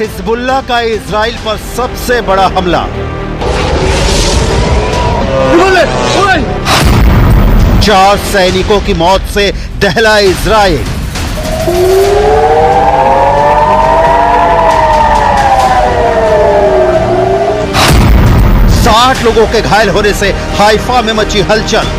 Hezbollah का Israel पर सबसे बड़ा हमला। 4 सैनिकों की मौत से दहला इजराइल। साठ लोगों के घायल होने से हाइफा में मची हलचल।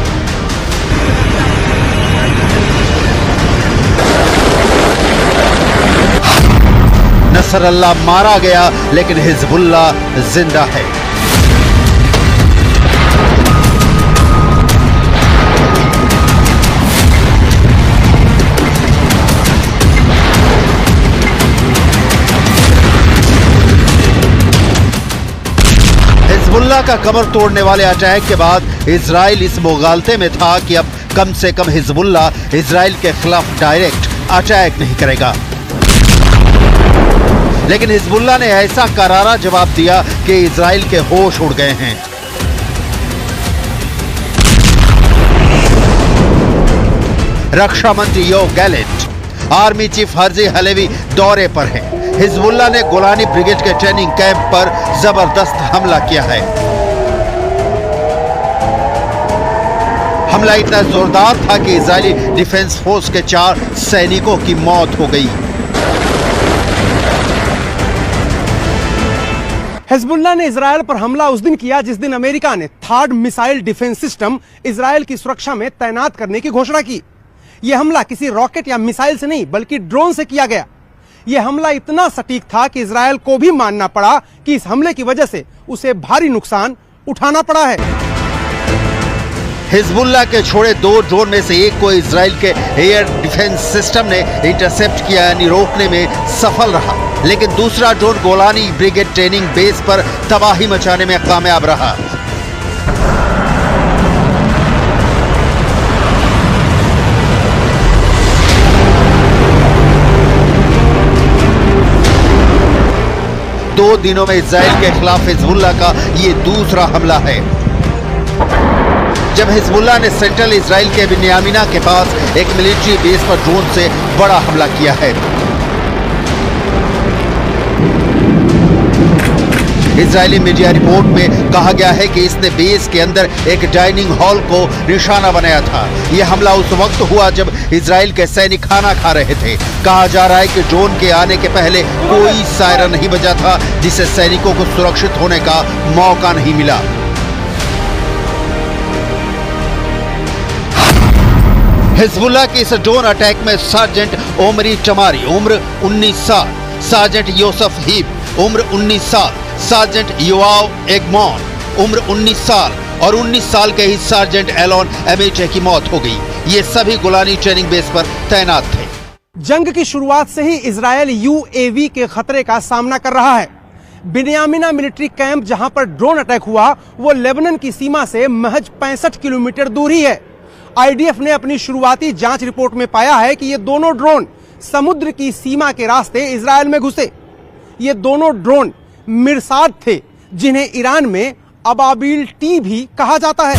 नसरल्लाह मारा गया लेकिन हिजबुल्लाह जिंदा है। हिजबुल्लाह का कमर तोड़ने वाले अटैक के बाद इजराइल इस मुगालते में था कि अब कम से कम हिजबुल्लाह इजराइल के खिलाफ डायरेक्ट अटैक नहीं करेगा, लेकिन हिजबुल्लाह ने ऐसा करारा जवाब दिया कि इजराइल के होश उड़ गए हैं। रक्षा मंत्री Yoav Gallant, army chief Herzi Halevi दौरे पर हैं। हिजबुल्लाह ने गोलानी ब्रिगेड के ट्रेनिंग कैंप पर जबरदस्त हमला किया है। हमला इतना जोरदार था कि इजरायली डिफेंस फोर्स के 4 सैनिकों की मौत हो गई। हिजबुल्लाह ने इजराइल पर हमला उस दिन किया जिस दिन अमेरिका ने third missile defence system Israel की सुरक्षा में तैनात करने की घोषणा की। यह हमला किसी रॉकेट या मिसाइल से नहीं बल्कि ड्रोन से किया गया। यह हमला इतना सटीक था कि इजराइल को भी मानना पड़ा कि इस हमले की वजह से उसे भारी नुकसान उठाना पड़ा है। हिजबुल्लाह के छोड़े 2 ड्रोन में से एक को इजराइल के एयर डिफेंस सिस्टम ने इंटरसेप्ट किया, यानी रोकने में सफल रहा, लेकिन दूसरा drone Golani brigade training base पर तबाही मचाने में कामयाब रहा। दो दिनों में इजराइल के खिलाफ हिजबुल्लाह का ये दूसरा हमला है। जब हिजबुल्लाह ने सेंट्रल इजराइल के बिन्यामिना के पास एक मिलिट्री बेस पर ड्रोन से बड़ा हमला किया है। इजरायली मीडिया रिपोर्ट में कहा गया है कि इसने बेस के अंदर एक डाइनिंग हॉल को निशाना बनाया था। यह हमला उस वक्त हुआ जब इजराइल के सैनिक खाना खा रहे थे। कहा जा रहा है कि ड्रोन के आने के पहले कोई सायरन नहीं बजा था, जिससे सैनिकों को सुरक्षित होने का मौका नहीं मिला। हिजबुल्लाह के इस ड्रोन अटैक में सार्जेंट ओमरी टमारी उम्र 19 साल, सार्जेंट योसेफ हीप उम्र 19 साल, सार्जेंट योआव एगमॉन उम्र 19 साल और 19 साल के ही सार्जेंट एलोन एमेटे की मौत हो गई। ये सभी गोलानी ट्रेनिंग बेस पर तैनात थे। जंग की शुरुआत से ही इजराइल यूएवी के खतरे का सामना कर रहा है। बिन्यामिना मिलिट्री कैंप जहां पर ड्रोन अटैक हुआ वो लेबनान की सीमा से महज 65 किलोमीटर दूर ही है। आईडीएफ ने अपनी शुरुआती जांच रिपोर्ट में पाया है कि ये दोनों ड्रोन समुद्र की सीमा के रास्ते इजराइल में घुसे। ये दोनों ड्रोन मिरसाद थे, जिन्हें ईरान में अबाबिल टी भी कहा जाता है।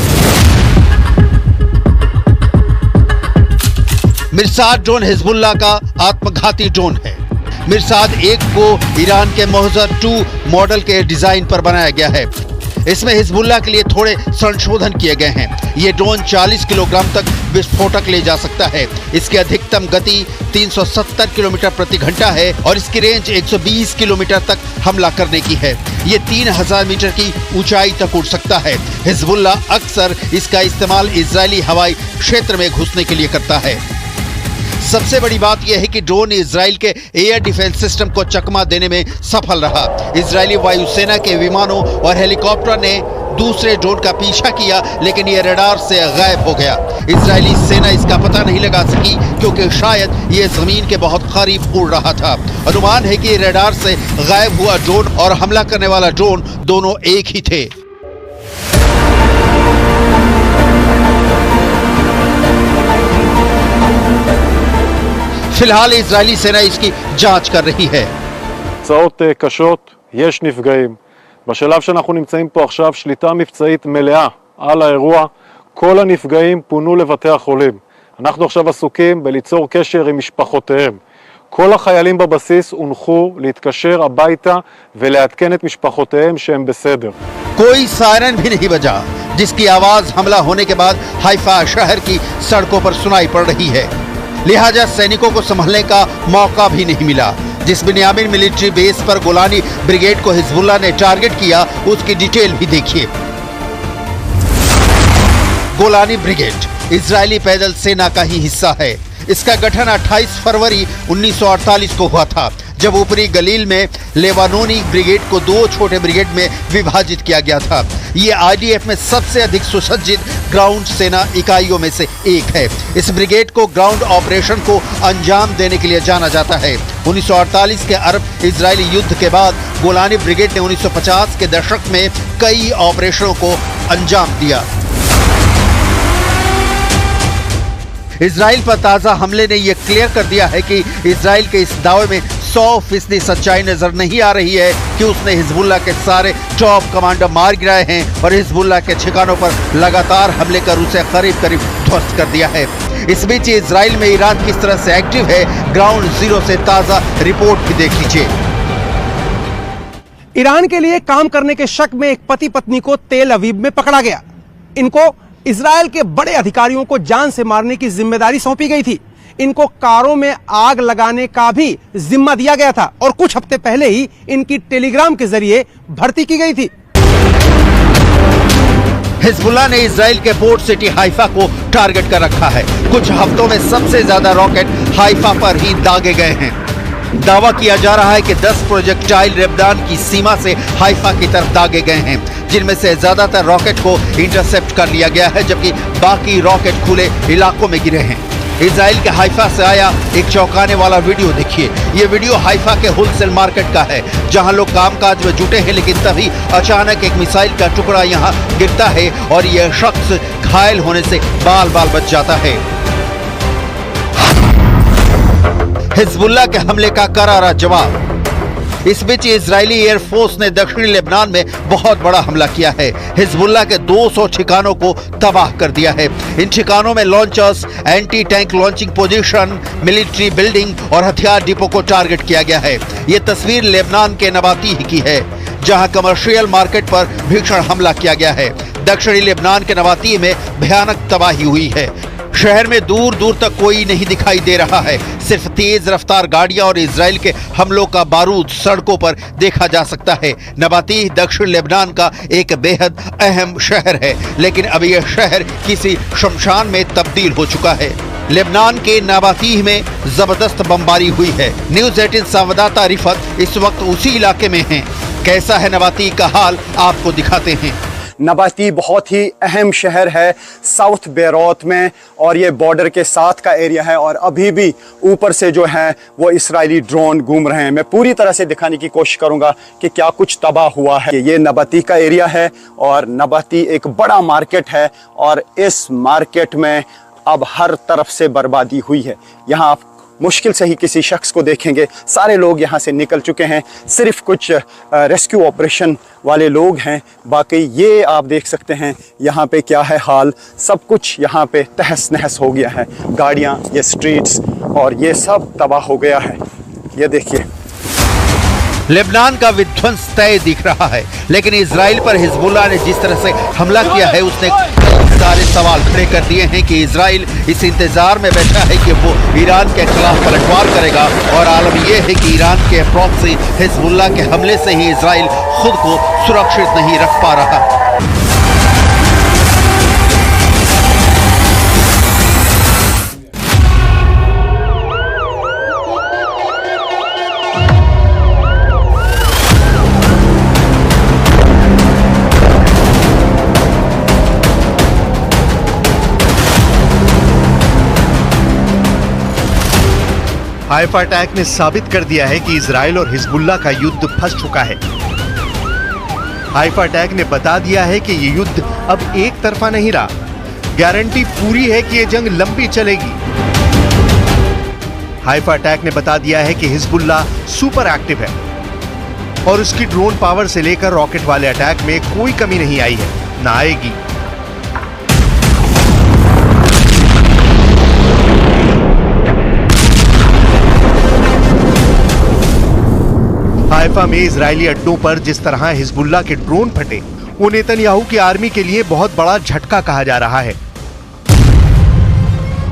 मिरसाद ड्रोन हिजबुल्लाह का आत्मघाती ड्रोन है। मिरसाद 1 को ईरान के मोहजर 2 मॉडल के डिजाइन पर बनाया गया है। इसमें हिजबुल्लाह के लिए थोड़े संशोधन किए गए हैं। ये ड्रोन 40 किलोग्राम तक विस्फोटक ले जा सकता है। इसकी अधिकतम गति 370 किलोमीटर प्रति घंटा है और इसकी रेंज 120 किलोमीटर तक हमला करने की है। ये 3000 मीटर की ऊंचाई तक उड़ सकता है। हिजबुल्लाह अक्सर इसका इस्तेमाल इजरायली हवाई क्षेत्र में घुसने के लिए करता है। सबसे बड़ी बात यह है कि ड्रोन इजराइल के एयर डिफेंस सिस्टम को चकमा देने में सफल रहा। इजरायली वायुसेना के विमानों और हेलीकॉप्टर ने दूसरे ड्रोन का पीछा किया, लेकिन यह रडार से गायब हो गया। इजरायली सेना इसका पता नहीं लगा सकी क्योंकि शायद यह जमीन के बहुत करीब उड़ रहा था। अनुमान है कि रडार से गायब हुआ ड्रोन और हमला करने वाला ड्रोन दोनों एक ही थे। फिलहाल इजरायली सेना इसकी जांच कर रही है। תוצאות קשות, יש נפגעים. בשלב שאנחנו נמצאים פה עכשיו, שליטה מבצעית מלאה על האירוע. כל הנפגעים פונו לבתי החולים. אנחנו עכשיו עסוקים בליצור קשר עם משפחותיהם. כל החיילים בבסיס הונחו להתקשר הביתה ולעדכן את משפחותיהם שהם בסדר. कोई सायरन भी नहीं बजा, जिसकी आवाज हमला होने के बाद हाइफा शहर की सड़कों पर सुनाई पड़ रही है। लिहाजा सैनिकों को संभलने का मौका भी नहीं मिला। जिस बिन्यामिन मिलिट्री बेस पर गोलानी ब्रिगेड को हिजबुल्लाह ने टारगेट किया, उसकी डिटेल भी देखिए। गोलानी ब्रिगेड इजरायली पैदल सेना का ही हिस्सा है। इसका गठन 28 फरवरी 1948 को हुआ था, जब ऊपरी गलील में लेबानोनी ब्रिगेड को 2 छोटे ब्रिगेड में विभाजित किया गया था। ये आईडीएफ में सबसे अधिक सुसज्जित ग्राउंड सेना इकाइयों में से एक है। इस ब्रिगेड को ग्राउंड ऑपरेशन को अंजाम देने के लिए जाना जाता है। 1948 के अरब इजरायली युद्ध के बाद गोलानी ब्रिगेड ने 1950 के दशक में कई ऑपरेशनों को अंजाम दिया। इजराइल पर ताजा हमले ने यह क्लियर कर दिया है कि इजराइल के इस दावे में 100% सच्चाई नजर नहीं आ रही है कि उसने हिजबुल्लाह के सारे टॉप कमांडर मार गिराए हैं और हिजबुल्लाह के ठिकानों पर लगातार हमले कर उसे करीब करीब ध्वस्त कर दिया है। इस बीच इजराइल में ईरान किस तरह से एक्टिव है, ग्राउंड जीरो से ताजा रिपोर्ट भी देख लीजिए। ईरान के लिए काम करने के शक में एक पति पत्नी को तेल अवीव में पकड़ा गया। इनको इजराइल के बड़े अधिकारियों को जान से मारने की जिम्मेदारी सौंपी गई थी। इनको कारों में आग लगाने का भी जिम्मा दिया गया था और कुछ हफ्ते पहले ही इनकी टेलीग्राम के जरिए भर्ती की गई थी। हिजबुल्लाह ने इजराइल के पोर्ट सिटी हाइफा को टारगेट कर रखा है। कुछ हफ्तों में सबसे ज्यादा रॉकेट हाइफा पर ही दागे गए हैं। दावा किया जा रहा है कि 10 प्रोजेक्टाइल लेबनान की सीमा से हाइफा की तरफ दागे गए हैं, जिनमें से ज्यादातर रॉकेट को इंटरसेप्ट कर लिया गया है, जबकि बाकी रॉकेट खुले इलाकों में गिरे हैं। इजराइल के हाइफा से आया एक चौंकाने वाला वीडियो देखिए। ये वीडियो हाइफा के होलसेल मार्केट का है, जहां लोग कामकाज में जुटे हैं, लेकिन तभी अचानक एक मिसाइल का टुकड़ा यहां गिरता है और यह शख्स घायल होने से बाल बाल बच जाता है। हिजबुल्लाह के हमले का करारा जवाब। इस बीच इजरायली एयरफोर्स ने दक्षिणी लेबनान में बहुत बड़ा हमला किया है। हिजबुल्लाह के 200 ठिकानों को तबाह कर दिया है। इन ठिकानों में launchers, anti tank launching position, military building और हथियार डिपो को टारगेट किया गया है। ये तस्वीर लेबनान के नबातीह की है, जहां कमर्शियल मार्केट पर भीषण हमला किया गया है। दक्षिणी लेबनान के नबातीह में भयानक तबाही हुई है। शहर में दूर दूर तक कोई नहीं दिखाई दे रहा है। सिर्फ तेज रफ्तार गाड़ियां और इजराइल के हमलों का बारूद सड़कों पर देखा जा सकता है। नबातीह दक्षिण लेबनान का एक बेहद अहम शहर है, लेकिन अब यह शहर किसी शमशान में तब्दील हो चुका है। लेबनान के नबातीह में जबरदस्त बमबारी हुई है। न्यूज़ 18 संवाददाता रिफत इस वक्त उसी इलाके में हैं। कैसा है नबातीह का हाल, आपको दिखाते हैं। नबाती बहुत ही अहम शहर है साउथ बेरूत में, और ये बॉर्डर के साथ का एरिया है, और अभी भी ऊपर से जो है वो इजरायली ड्रोन घूम रहे हैं। मैं पूरी तरह से दिखाने की कोशिश करूंगा कि क्या कुछ तबाह हुआ है। ये नबाती का एरिया है और नबाती एक बड़ा मार्केट है, और इस मार्केट में अब हर तरफ से बर्बादी हुई है। यहाँ आप मुश्किल से ही किसी शख्स को देखेंगे। सारे लोग यहाँ से निकल चुके हैं, सिर्फ कुछ रेस्क्यू ऑपरेशन वाले लोग हैं। बाकी ये आप देख सकते हैं यहाँ पे क्या है हाल। सब कुछ यहाँ पे तहस नहस हो गया है। गाड़ियाँ, ये स्ट्रीट्स और ये सब तबाह हो गया है। ये देखिए, लेबनान का विध्वंस तय दिख रहा है, लेकिन इजराइल पर हिजबुल्लाह ने जिस तरह से हमला किया है, उसने सारे सवाल खड़े कर दिए हैं कि इजराइल इस इंतजार में बैठा है कि वो ईरान के खिलाफ पलटवार करेगा। और आलम यह है कि ईरान के प्रॉक्सी हिजबुल्लाह के हमले से ही इजराइल खुद को सुरक्षित नहीं रख पा रहा। हाइफा अटैक ने साबित कर दिया है कि इजराइल और हिजबुल्लाह का युद्ध फंस चुका है। हाइफा अटैक ने बता दिया है कि ये युद्ध अब एक तरफा नहीं रहा। गारंटी पूरी है कि ये जंग लंबी चलेगी। हाइफा अटैक ने बता दिया है कि हिजबुल्लाह सुपर एक्टिव है और उसकी ड्रोन पावर से लेकर रॉकेट वाले अटैक में कोई कमी नहीं आई है, ना आएगी। हाइफा में इजरायली अड्डों पर जिस तरह हिजबुल्लाह के ड्रोन फटे, वो नेतन्याहू की आर्मी के लिए बहुत बड़ा झटका कहा जा रहा है।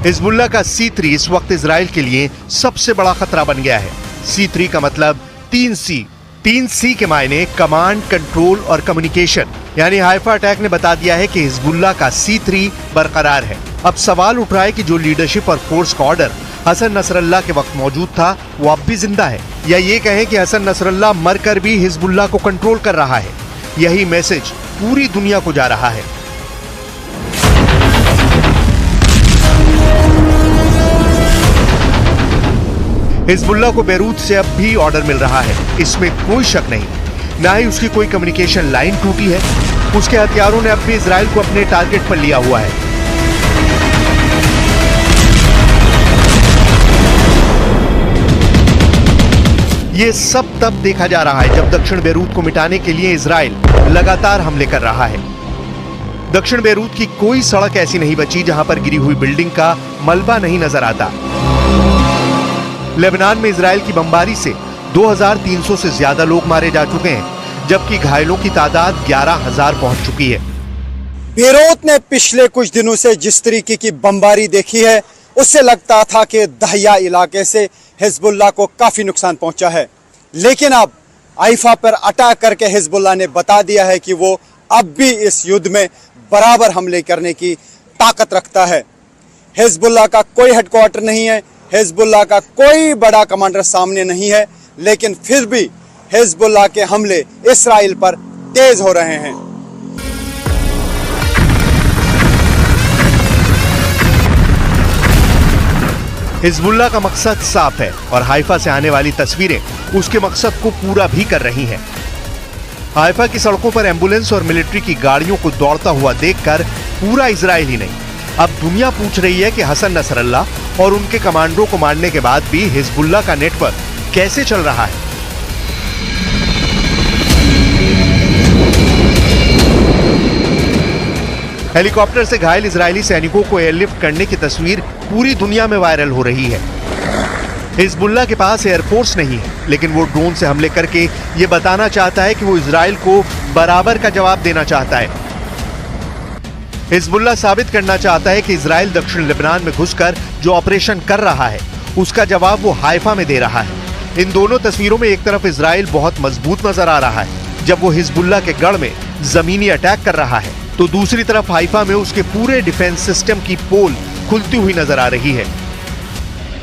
हिजबुल्लाह का C3 इस वक्त इजराइल के लिए सबसे बड़ा खतरा बन गया है। C3 का मतलब 3C। 3C के मायने कमांड, कंट्रोल और कम्युनिकेशन। यानी हाइफा अटैक ने बता दिया है कि हिजबुल्लाह का C3 बरकरार है। अब सवाल उठ रहा है कि जो लीडरशिप और फोर्स का ऑर्डर हसन नसरल्लाह के वक्त मौजूद था, वो अब भी जिंदा है, या ये कहें कि हसन नसरल्लाह मरकर भी हिजबुल्लाह को कंट्रोल कर रहा है। यही मैसेज पूरी दुनिया को जा रहा है। हिजबुल्लाह को बैरूत से अब भी ऑर्डर मिल रहा है, इसमें कोई शक नहीं। ना ही उसकी कोई कम्युनिकेशन लाइन टूटी है। उसके हथियारों ने अब भी इजराइल को अपने टारगेट पर लिया हुआ है। ये सब तब देखा जा रहा है जब दक्षिण बैरूत को मिटाने के लिए इजराइल लगातार हमले कर रहा है। दक्षिण बैरूत की कोई सड़क ऐसी नहीं बची जहां पर गिरी हुई बिल्डिंग का मलबा नहीं नजर आता। लेबनान में इजराइल की बमबारी से 2300 से ज्यादा लोग मारे जा चुके हैं, जबकि घायलों की तादाद 11,000 पहुंच चुकी है। बेरूत ने पिछले कुछ दिनों से जिस तरीके की बमबारी देखी है, उससे लगता था कि दहिया इलाके से हिजबुल्लाह को काफी नुकसान पहुंचा है। लेकिन अब हाइफा पर अटैक करके हिजबुल्लाह ने बता दिया है कि वो अब भी इस युद्ध में बराबर हमले करने की ताकत रखता है। हिजबुल्लाह का कोई हेडक्वार्टर नहीं है, हिजबुल्लाह का कोई बड़ा कमांडर सामने नहीं है, लेकिन फिर भी हिजबुल्लाह के हमले इस्राइल पर तेज हो रहे हैं। हिजबुल्लाह का मकसद साफ है और हाइफा से आने वाली तस्वीरें उसके मकसद को पूरा भी कर रही हैं। हाइफा की सड़कों पर एम्बुलेंस और मिलिट्री की गाड़ियों को दौड़ता हुआ देखकर पूरा इजराइल ही नहीं, अब दुनिया पूछ रही है कि हसन नसरल्लाह और उनके कमांडरों को मारने के बाद भी हिजबुल्लाह का नेटवर्क कैसे चल रहा है। हेलीकॉप्टर से घायल इजरायली सैनिकों को एयरलिफ्ट करने की तस्वीर पूरी दुनिया में वायरल हो रही है। हिजबुल्लाह के पास एयरफोर्स नहीं है, लेकिन वो ड्रोन से हमले करके ये बताना चाहता है कि वो इजराइल को बराबर का जवाब देना चाहता है। हिजबुल्लाह साबित करना चाहता है कि इजराइल दक्षिण लेबनान में घुसकर जो ऑपरेशन कर रहा है, उसका जवाब वो हाइफा में दे रहा है। इन दोनों तस्वीरों में एक तरफ इजराइल बहुत मजबूत नजर आ रहा है जब वो हिजबुल्लाह के गढ़ में जमीनी अटैक कर रहा है, तो दूसरी तरफ हाइफा में उसके पूरे डिफेंस सिस्टम की पोल खुलती हुई नजर आ रही है।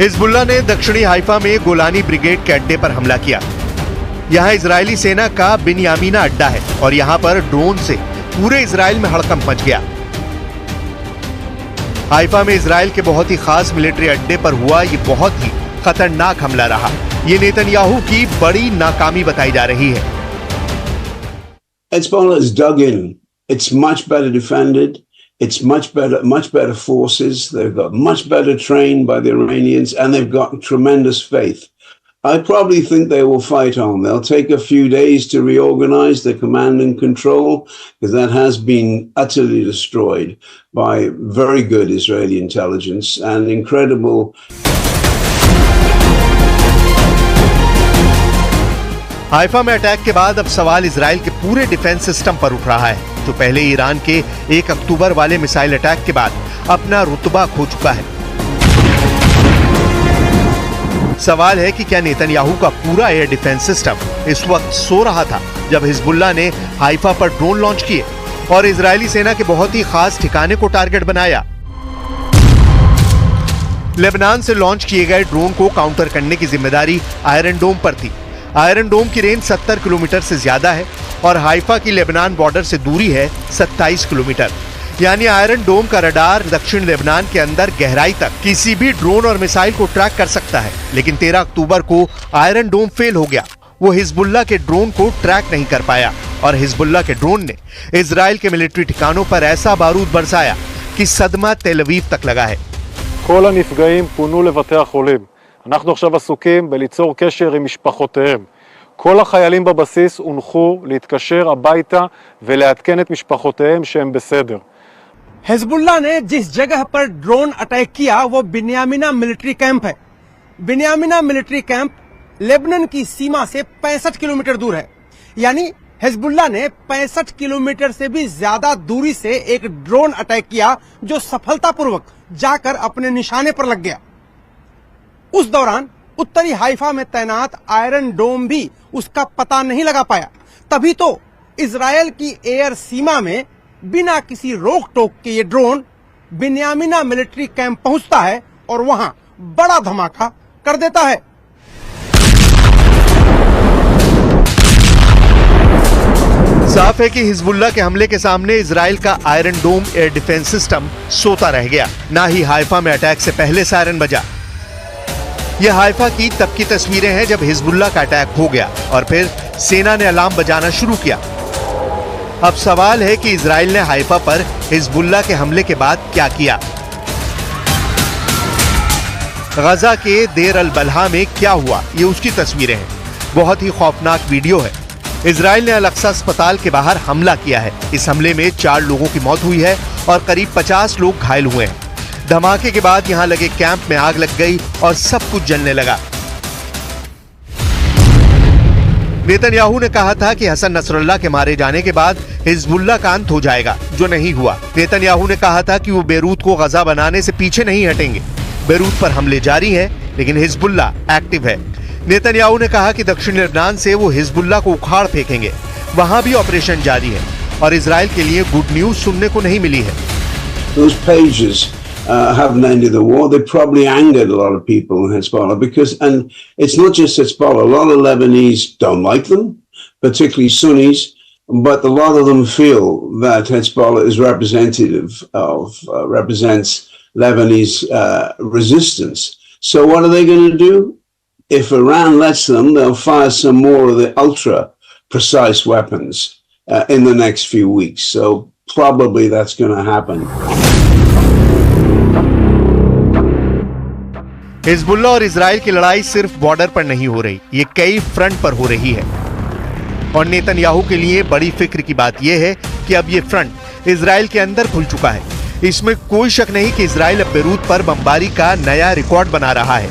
हिजबुल्लाह ने दक्षिणी हाइफा में गोलानी ब्रिगेड के अड्डे पर हमला किया। यहाँ इजरायली सेना का बिन्यामीना अड्डा है और यहाँ पर ड्रोन से पूरे इजराइल में हड़कंप मच गया। हाइफा में इजराइल के बहुत ही खास मिलिट्री अड्डे पर हुआ ये बहुत ही खतरनाक हमला रहा। ये नेतन्याहू की बड़ी नाकामी बताई जा रही है। Hezbollah is dug in. It's much better defended. It's much better forces. They've got much better trained by the Iranians, and they've got tremendous faith. I probably think they will fight on. They'll take a few days to reorganize the command and control, because that has been utterly destroyed by very good Israeli intelligence and incredible. Haifa में attack के बाद अब सवाल Israel के पूरे defence system पर उठ रहा है, जो पहले ईरान के 1 अक्टूबर वाले मिसाइल अटैक के बाद अपना रुतबा खो चुका है। सवाल है कि क्या नेतन्याहू का पूरा एयर डिफेंस सिस्टम इस वक्त सो रहा था जब हिजबुल्लाह ने हाइफा पर ड्रोन लॉन्च किए और इजरायली सेना के बहुत ही खास ठिकाने को टारगेट बनाया। लेबनान से लॉन्च किए गए ड्रोन को काउंटर करने की जिम्मेदारी आयरन डोम पर थी। आयरन डोम की रेंज 70 किलोमीटर से ज्यादा है और हाइफा की लेबनान बॉर्डर से दूरी है 27 किलोमीटर। यानी आयरन डोम का रडार दक्षिण लेबनान के अंदर गहराई तक किसी भी ड्रोन और मिसाइल को ट्रैक कर सकता है, लेकिन 13 अक्टूबर को आयरन डोम फेल हो गया। वो हिजबुल्लाह के ड्रोन को ट्रैक नहीं कर पाया और हिजबुल्लाह के ड्रोन ने इजराइल के मिलिट्री ठिकानों पर ऐसा बारूद बरसाया कि सदमा तेल अवीव तक लगा है। כל הנפגעים פונו לבתי החולים. אנחנו עכשיו עסוקים בליצור קשר עם משפחותיהם. כל החיילים בבסיס הונחו להתקשר הביתה ולעדכן את משפחותיהם שהם בסדר. हिजबुल्लाह ने जिस जगह पर ड्रोन अटैक किया वो बिन्यामिना मिलिट्री कैंप है। बिन्यामिना मिलिट्री कैंप लेबनान की सीमा से 65 किलोमीटर दूर है। यानी हिजबुल्लाह ने 65 किलोमीटर से भी ज्यादा दूरी से एक ड्रोन अटैक किया जो सफलतापूर्वक जाकर अपने निशाने पर लग गया। उस दौरान उत्तरी हाइफा में तैनात आयरन डोम भी उसका पता नहीं लगा पाया। तभी तो इजरायल की एयर सीमा में बिना किसी रोक टोक के ये ड्रोन बिन्यामिना मिलिट्री कैंप पहुंचता है और वहां बड़ा धमाका कर देता है। साफ है कि हिजबुल्लाह के हमले के सामने इजराइल का आयरन डोम एयर डिफेंस सिस्टम सोता रह गया। ना ही हाइफा में अटैक से पहले सायरन बजा। यह हाइफा की तब की तस्वीरें हैं जब हिजबुल्लाह का अटैक हो गया और फिर सेना ने अलार्म बजाना शुरू किया। अब सवाल है कि इजराइल ने हाइफा पर हिजबुल्लाह के हमले के बाद क्या किया। गजा के देर अल बलहा में क्या हुआ, ये उसकी तस्वीरें हैं। बहुत ही खौफनाक वीडियो है। इजराइल ने अल अक्सा अस्पताल के बाहर हमला किया है। इस हमले में 4 लोगों की मौत हुई है और करीब 50 लोग घायल हुए हैं। धमाके के बाद यहां लगे कैंप में आग लग गई और सब कुछ जलने लगा। नेतन्याहू ने कहा था कि हसन नसरल्लाह के मारे जाने के बाद हिजबुल्लाह का अंत हो जाएगा, जो नहीं हुआ। नेतन्याहू ने कहा था कि वो बेरूत को गजा बनाने से पीछे नहीं हटेंगे। बेरूत पर हमले जारी हैं, लेकिन हिजबुल्लाह एक्टिव है। नेतन्याहू ने कहा कि दक्षिणी लेबनान से वो हिजबुल्लाह को उखाड़ फेंकेंगे। वहां भी ऑपरेशन जारी है और इजराइल के लिए गुड न्यूज सुनने को नहीं मिली है। Those pages haven't ended the war. They probably angered a lot of people in Hezbollah because, and it's not just Hezbollah, a lot of Lebanese don't like them, particularly Sunnis, but a lot of them feel that Hezbollah is representative of, represents Lebanese resistance. So what are they going to do? If Iran lets them, they'll fire some more of the ultra precise weapons in the next few weeks. So probably that's going to happen. Hezbollah और Israel की लड़ाई सिर्फ border पर नहीं हो रही, ये कई फ्रंट पर हो रही है। और नेतन्याहू के लिए बड़ी फिक्र की बात यह है कि अब ये फ्रंट इजराइल के अंदर खुल चुका है। इसमें कोई शक नहीं कि इजराइल अब बेरूत पर बमबारी का नया रिकॉर्ड बना रहा है।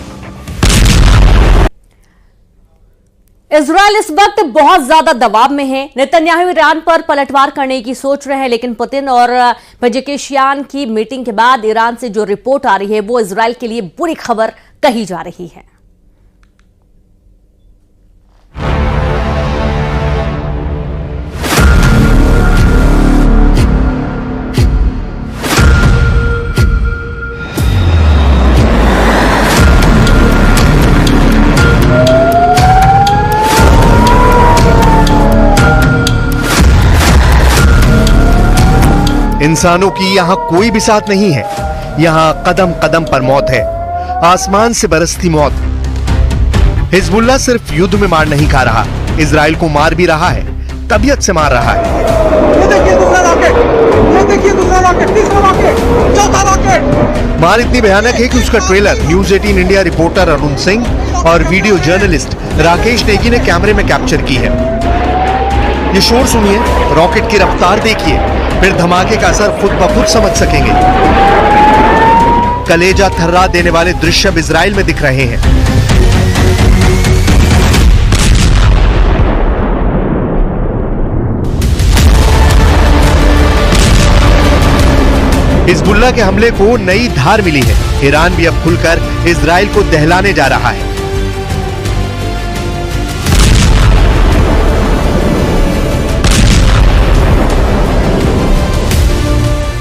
इजराइल इस वक्त बहुत ज्यादा दबाव में है। नेतन्याहू ईरान पर पलटवार करने की सोच रहे हैं, लेकिन पुतिन और पेजेशिकियान की मीटिंग के बाद ईरान से जो रिपोर्ट आ रही है वो इजराइल के लिए बुरी खबर कही जा रही है। इंसानों की यहां कोई भी साथ नहीं है। यहां कदम कदम पर मौत है, आसमान से बरसती मौत। हिजबुल्लाह सिर्फ युद्ध में मार नहीं खा रहा, इजराइल को मार भी रहा है, तबीयत से मार रहा है। ये देखिए दूसरा रॉकेट, ये देखिए दूसरा रॉकेट, तीसरा रॉकेट, चौथा रॉकेट। मार इतनी भयानक है कि उसका trailer news 18 India reporter Arun Singh और वीडियो जर्नलिस्ट राकेश नेगी ने कैमरे में कैप्चर की है। ये शोर सुनिए, रॉकेट की रफ्तार देखिए, फिर धमाके का असर खुद ब खुद समझ सकेंगे। कलेजा थर्रा देने वाले दृश्य अब इजराइल में दिख रहे हैं। हिजबुल्लाह के हमले को नई धार मिली है। ईरान भी अब खुलकर इजराइल को दहलाने जा रहा है।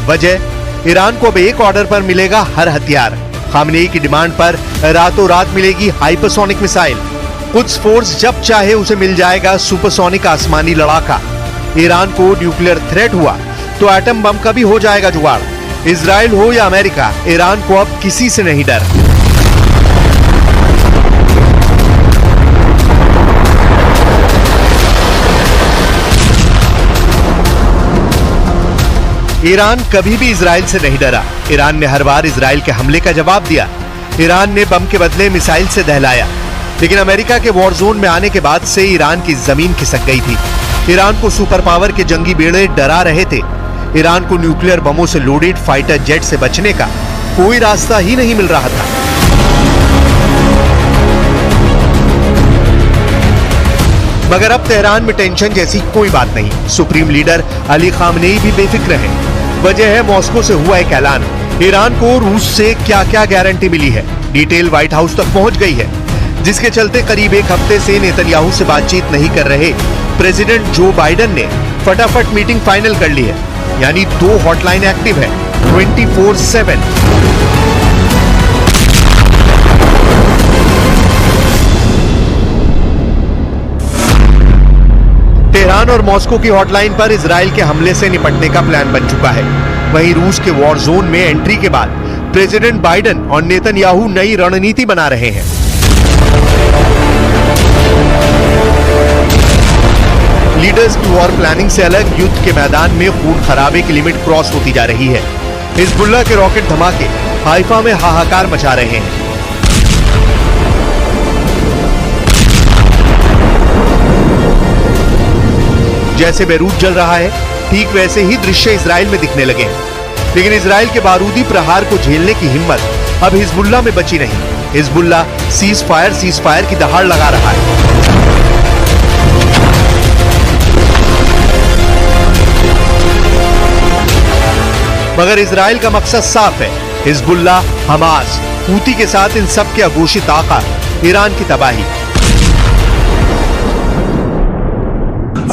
वजह, ईरान को अब एक ऑर्डर पर मिलेगा हर हथियार। खामनेई की डिमांड पर रातों रात मिलेगी हाइपरसोनिक मिसाइल। कुछ फोर्स जब चाहे उसे मिल जाएगा सुपरसोनिक आसमानी लड़ाका। ईरान को न्यूक्लियर थ्रेट हुआ तो एटम बम का भी हो जाएगा जुगाड़। इजराइल हो या अमेरिका, ईरान को अब किसी से नहीं डर। ईरान कभी भी इजराइल से नहीं डरा। ईरान ने हर बार इजराइल के हमले का जवाब दिया। ईरान ने बम के बदले मिसाइल से दहलाया, लेकिन अमेरिका के वॉर जोन में आने के बाद से ईरान की जमीन खिसक गई थी। ईरान को सुपर पावर के जंगी बेड़े डरा रहे थे। ईरान को न्यूक्लियर बमों से लोडेड फाइटर जेट से बचने का कोई रास्ता ही नहीं मिल रहा था। मगर अब तेहरान में टेंशन जैसी कोई बात नहीं। सुप्रीम लीडर अली खामनेई भी बेफिक्र हैं। वजह है मॉस्को से हुआ एक ऐलान। ईरान को रूस से क्या क्या गारंटी मिली है, डिटेल व्हाइट हाउस तक पहुंच गई है, जिसके चलते करीब एक हफ्ते से नेतन्याहू से बातचीत नहीं कर रहे प्रेसिडेंट जो बाइडेन ने फटाफट मीटिंग फाइनल कर ली है। यानी 2 हॉटलाइन एक्टिव है 24/7। तेहरान और मॉस्को की हॉटलाइन पर इजराइल के हमले से निपटने का प्लान बन चुका है। वहीं रूस के वॉर जोन में एंट्री के बाद प्रेसिडेंट बाइडेन और नेतन्याहू नई रणनीति बना रहे हैं। लीडर्स की वॉर प्लानिंग से अलग युद्ध के मैदान में खून खराबे की लिमिट क्रॉस होती जा रही है। हिजबुल्लाह के रॉकेट धमाके हाइफा में हाहाकार मचा रहे हैं। जैसे बेरूत जल रहा है, ठीक वैसे ही दृश्य इजराइल में दिखने लगे हैं। लेकिन इजराइल के बारूदी प्रहार को झेलने की हिम्मत अब हिजबुल्लाह में बची नहीं। हिजबुल्लाह सीज फायर की दहाड़ लगा रहा है। मगर इजराइल का मकसद साफ है। हिजबुल्लाह, हमास, हूती के साथ इन सब के अघोषित आका ईरान की तबाही।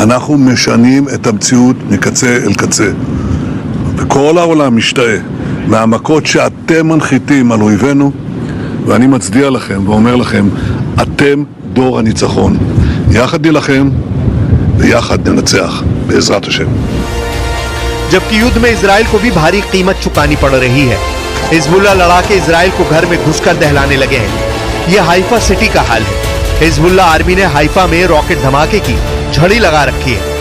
אנחנו משנים את המציאות מקצה אל קצה. וכל העולם משתאה מהמכות שאתם מנחיתים על אויבינו, ואני מצדיע לכם ואומר לכם, אתם דור הניצחון. יחד נילחם ויחד ננצח, בעזרת השם. जबकि युद्ध में इजराइल को भी भारी कीमत चुकानी पड़ रही है। हिजबुल्लाह लड़ाके इजराइल को घर में घुसकर दहलाने लगे हैं। यह हाइफा सिटी का हाल है। हिजबुल्लाह आर्मी ने हाइफा में रॉकेट धमाके की झड़ी लगा रखी है।